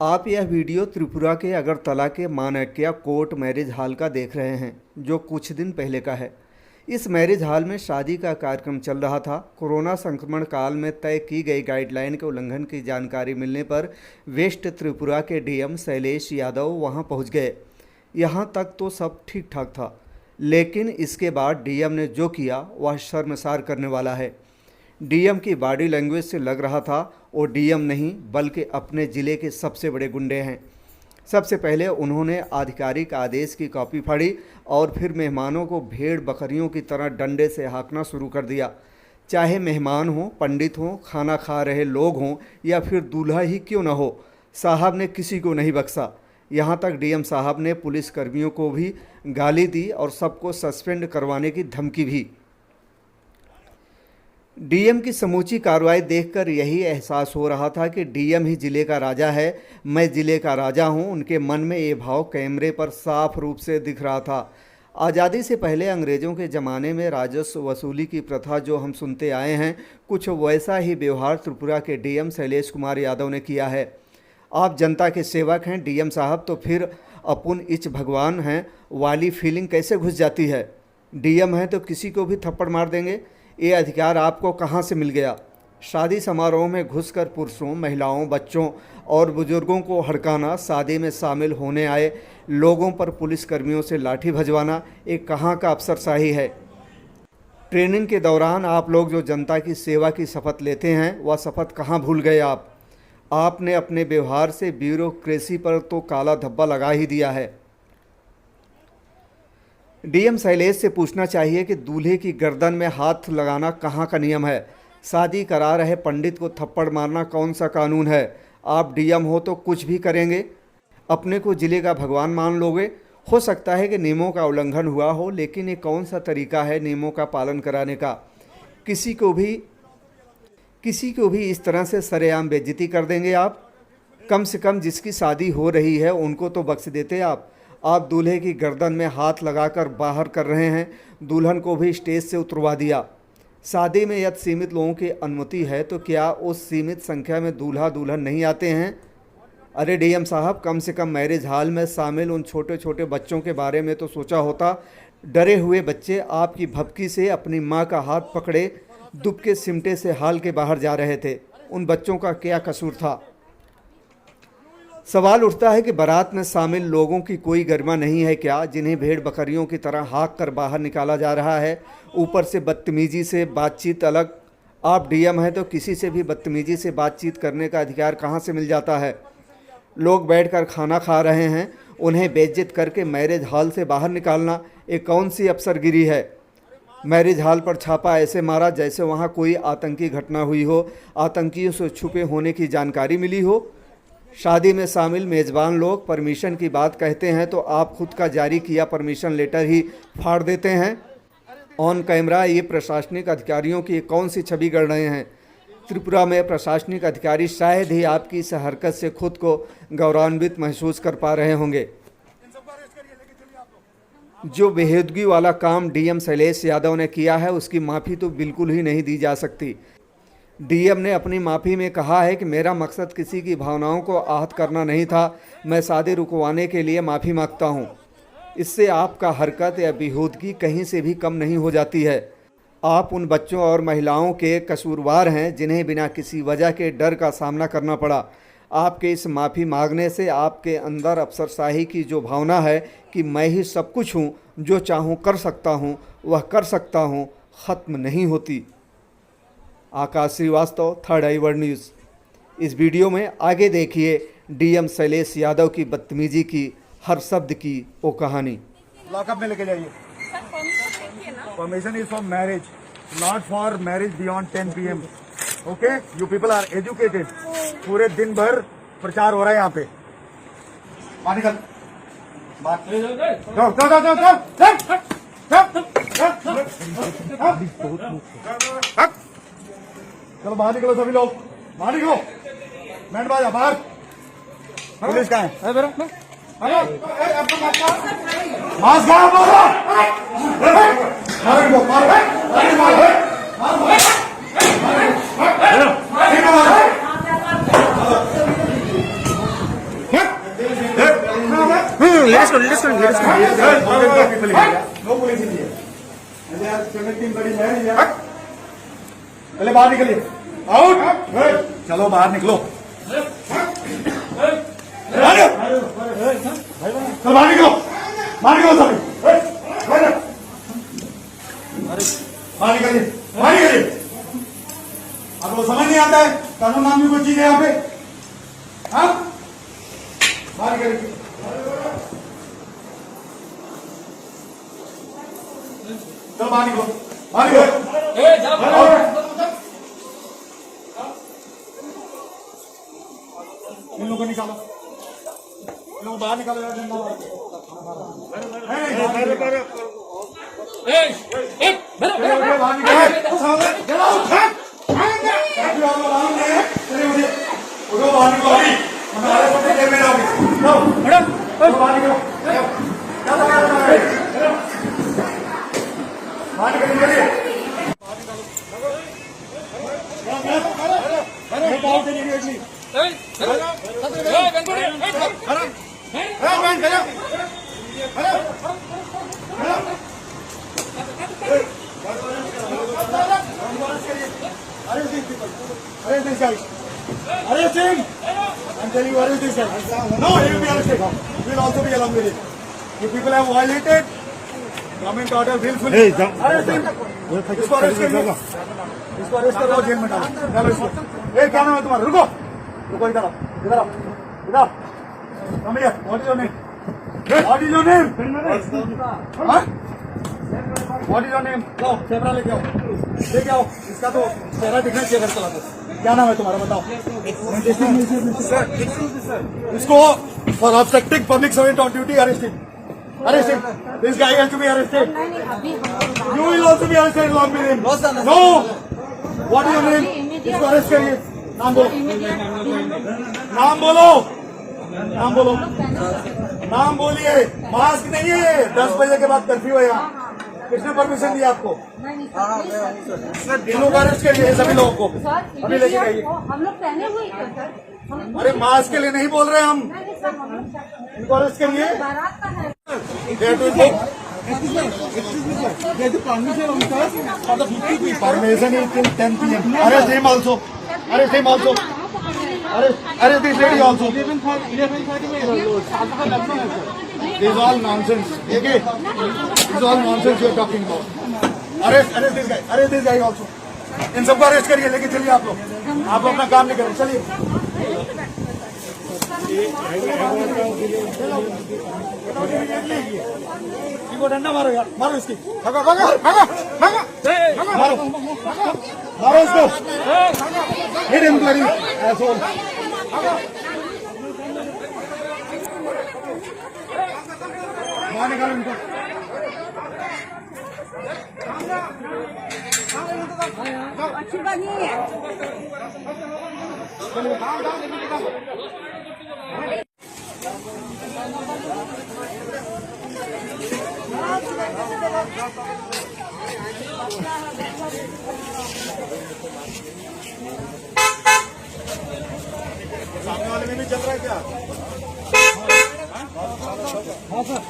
आप यह वीडियो त्रिपुरा के अगरतला के माणक्या कोर्ट मैरिज हॉल का देख रहे हैं, जो कुछ दिन पहले का है। इस मैरिज हॉल में शादी का कार्यक्रम चल रहा था। कोरोना संक्रमण काल में तय की गई गाइडलाइन के उल्लंघन की जानकारी मिलने पर वेस्ट त्रिपुरा के डीएम शैलेश यादव वहां पहुंच गए। यहां तक तो सब ठीक ठाक था, लेकिन इसके बाद डीएम ने जो किया वह शर्मसार करने वाला है। डीएम की बॉडी लैंग्वेज से लग रहा था वो डीएम नहीं बल्कि अपने ज़िले के सबसे बड़े गुंडे हैं। सबसे पहले उन्होंने आधिकारिक आदेश की कॉपी फाड़ी और फिर मेहमानों को भेड़ बकरियों की तरह डंडे से हाँकना शुरू कर दिया। चाहे मेहमान हों, पंडित हों, खाना खा रहे लोग हों या फिर दूल्हा ही क्यों न हो, साहब ने किसी को नहीं बख्शा। यहाँ तक डीएम साहब ने पुलिस कर्मियों को भी गाली दी और सबको सस्पेंड करवाने की धमकी भी। डीएम की समूची कार्रवाई देखकर यही एहसास हो रहा था कि डीएम ही ज़िले का राजा है, मैं ज़िले का राजा हूं। उनके मन में ये भाव कैमरे पर साफ रूप से दिख रहा था। आज़ादी से पहले अंग्रेज़ों के ज़माने में राजस्व वसूली की प्रथा जो हम सुनते आए हैं, कुछ वैसा ही व्यवहार त्रिपुरा के डीएम शैलेश कुमार यादव ने किया है। आप जनता के सेवक हैं डीएम साहब, तो फिर अपुन इच भगवान हैं वाली फीलिंग कैसे घुस जाती है। डीएम हैं तो किसी को भी थप्पड़ मार देंगे, ये अधिकार आपको कहाँ से मिल गया। शादी समारोह में घुसकर पुरुषों, महिलाओं, बच्चों और बुजुर्गों को हड़काना, शादी में शामिल होने आए लोगों पर पुलिसकर्मियों से लाठी भजवाना, एक कहाँ का अफसरशाही है। ट्रेनिंग के दौरान आप लोग जो जनता की सेवा की शपथ लेते हैं, वह शपथ कहाँ भूल गए आप। आपने अपने व्यवहार से ब्यूरोक्रेसी पर तो काला धब्बा लगा ही दिया है। डीएम शैलेश से पूछना चाहिए कि दूल्हे की गर्दन में हाथ लगाना कहाँ का नियम है। शादी करा रहे पंडित को थप्पड़ मारना कौन सा कानून है। आप डीएम हो तो कुछ भी करेंगे, अपने को जिले का भगवान मान लोगे। हो सकता है कि नियमों का उल्लंघन हुआ हो, लेकिन ये कौन सा तरीका है नियमों का पालन कराने का। किसी को भी इस तरह से सरेआम बेइज्जती कर देंगे आप। कम से कम जिसकी शादी हो रही है उनको तो बख्श देते आप दूल्हे की गर्दन में हाथ लगाकर बाहर कर रहे हैं। दुल्हन को भी स्टेज से उतरवा दिया। शादी में यदि सीमित लोगों की अनुमति है तो क्या उस सीमित संख्या में दूल्हा दुल्हन नहीं आते हैं। अरे डीएम साहब, कम से कम मैरिज हॉल में शामिल उन छोटे छोटे बच्चों के बारे में तो सोचा होता। डरे हुए बच्चे आपकी भपकी से अपनी माँ का हाथ पकड़े दुब के सिमटे से हॉल के बाहर जा रहे थे। उन बच्चों का क्या कसूर था। सवाल उठता है कि बारात में शामिल लोगों की कोई गरिमा नहीं है क्या, जिन्हें भेड़ बकरियों की तरह हाँक कर बाहर निकाला जा रहा है। ऊपर से बदतमीजी से बातचीत अलग। आप डीएम हैं तो किसी से भी बदतमीजी से बातचीत करने का अधिकार कहाँ से मिल जाता है। लोग बैठकर खाना खा रहे हैं, उन्हें बेइज्जत करके मैरिज हॉल से बाहर निकालना एक कौन सी अफसरगिरी है। मैरिज हॉल पर छापा ऐसे मारा जैसे वहाँ कोई आतंकी घटना हुई हो, आतंकियों से छुपे होने की जानकारी मिली हो। शादी में शामिल मेज़बान लोग परमिशन की बात कहते हैं तो आप खुद का जारी किया परमिशन लेटर ही फाड़ देते हैं। ऑन कैमरा ये प्रशासनिक अधिकारियों की कौन सी छवि गढ़ रहे हैं। त्रिपुरा में प्रशासनिक अधिकारी शायद ही आपकी इस हरकत से खुद को गौरवान्वित महसूस कर पा रहे होंगे। जो बेहूदगी वाला काम डीएम शैलेश यादव ने किया है, उसकी माफ़ी तो बिल्कुल ही नहीं दी जा सकती। डीएम ने अपनी माफ़ी में कहा है कि मेरा मकसद किसी की भावनाओं को आहत करना नहीं था, मैं शादी रुकवाने के लिए माफ़ी मांगता हूं। इससे आपका हरकत या बेहूदगी कहीं से भी कम नहीं हो जाती है। आप उन बच्चों और महिलाओं के कसूरवार हैं जिन्हें बिना किसी वजह के डर का सामना करना पड़ा। आपके इस माफ़ी मांगने से आपके अंदर अफसरशाही की जो भावना है कि मैं ही सब कुछ हूँ, जो चाहूँ कर सकता हूँ, वह कर सकता हूँ, ख़त्म नहीं होती। आकाश श्रीवास्तव, थर्ड आई वर्ल्ड न्यूज़। इस वीडियो में आगे देखिए डीएम शैलेश यादव की बदतमीजी की हर शब्द की वो कहानी। लॉकअप में लेके जाइए। Permission is for marriage, not for marriage beyond 10 PM। Okay, you people are educated. पूरे दिन भर प्रचार हो रहा है यहाँ पे। बाहर निकल, चलो बाहर निकलो सभी लोग, बाहर निकलो। बैंड बाजा बाहर। पुलिस कहाँ है? मास्क कहाँ बोलो? मारो, मारो, मारो। नो पुलिस इन हियर पहले बाहर निकलिए आउट चलो बाहर निकलो चलो बाहर निकलो सभी बाहर निकलिए आपको समझ नहीं आता है कानून नाम की कोई चीज है यहाँ पे हाँ बाहर निकलिए चलो बाहर निकलो इन लोगों को निकालो इन लोगों को बाहर निकालो यार Arrest this guy. Arrest him. I'm telling you, arrest this guy. No, he will be arrested. We will also be along with it. You people have violated government order willfully. Arrest him. इसको arrest करिए. इसको arrest करो jail में डालो. डालो इसको. ए क्या नाम है तुम्हारा? रुको. रुको इधर आओ. इधर आओ. इधर आओ. Come here. What is your name? What is your name? हाँ? What is your name? जाओ कैमरा लेके आओ. लेके आओ. इसका तो चेहरा दिखना चाहिए घर चला तो. क्या नाम है तुम्हारा बताओ. इसको for obstructing public servant on duty arrest him. Arrest him. This guy has to be arrested. You will also be arrested along with him. No. What is your name? इसको अरेस्ट करिए. नाम बोलो. नाम बोलो. नाम बोलो. नाम बोलिए. मास्क नहीं है. 10 बजे के बाद कर्फ्यू है यहाँ. किसने परमिशन दिया आपको? इन लोग अरेस्ट करिए सभी लोगों को. अभी लेके जाइए. हम लोग पहने हुए हैं सर. अरे मास्क के लिए नहीं बोल रहे हम. इनको अरेस्ट करिए. Permission is till 10 p.m. Arrest him also. Arrest him also. Arrest this lady also. 11:30 This is all nonsense. Okay? This is all nonsense you are talking about. Arrest this guy. Arrest this guy also. इन सबको arrest करिए. लेके चलिए आप लोग. आप अपना काम नहीं करें. चलिए. इनको डंडा मारो यार. मारो इसकी. भागो भागो भागो भागो. मारो मारो इसको. Hit him bloody asshole. बाहर निकालो इनको. अच्छी बात नहीं है. सामने वाले में भी चल रहा है क्या? हाँ sir.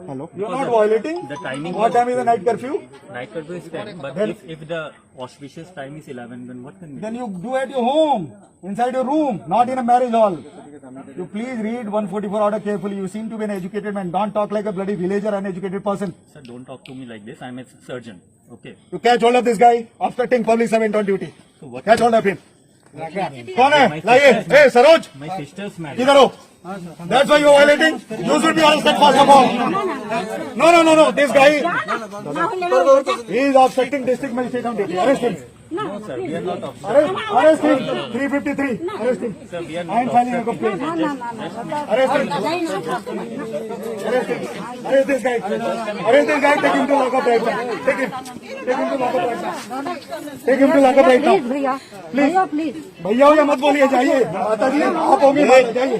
Hello. You are not violating. The timing. What time is the night curfew? Night curfew is 10, but if the auspicious time is 11, then what can we do? Then you do at your home, inside your room, not in a marriage hall. You please read 144 order carefully. You seem to be an educated man. Don't talk like a bloody villager, uneducated person. Sir, don't talk to me like this. I'm a surgeon. Okay. You catch hold of this guy obstructing public servant on duty. So what? Catch hold of him. कौन है? लाइए. Hey, Saroj. My sister's married. इधर हो. That's why you are violating. You should be arrested first of all. No. This guy, he is obstructing district magistrate on duty. Arrest him. No, sir, we are not obstructing. Arrest him. 353. Arrest him. Sir, we are I not am filing a complaint. Arrest him. Arrest him. Arrest this guy. Arrest this guy. Take him to lock up right now. Take him. Take him to lock up right now. Take him to lock up right now. Please भैया. Please. भैया please. भैया हो या मत बोलिए. जाइए. माता जी आप होंगे. जाइए.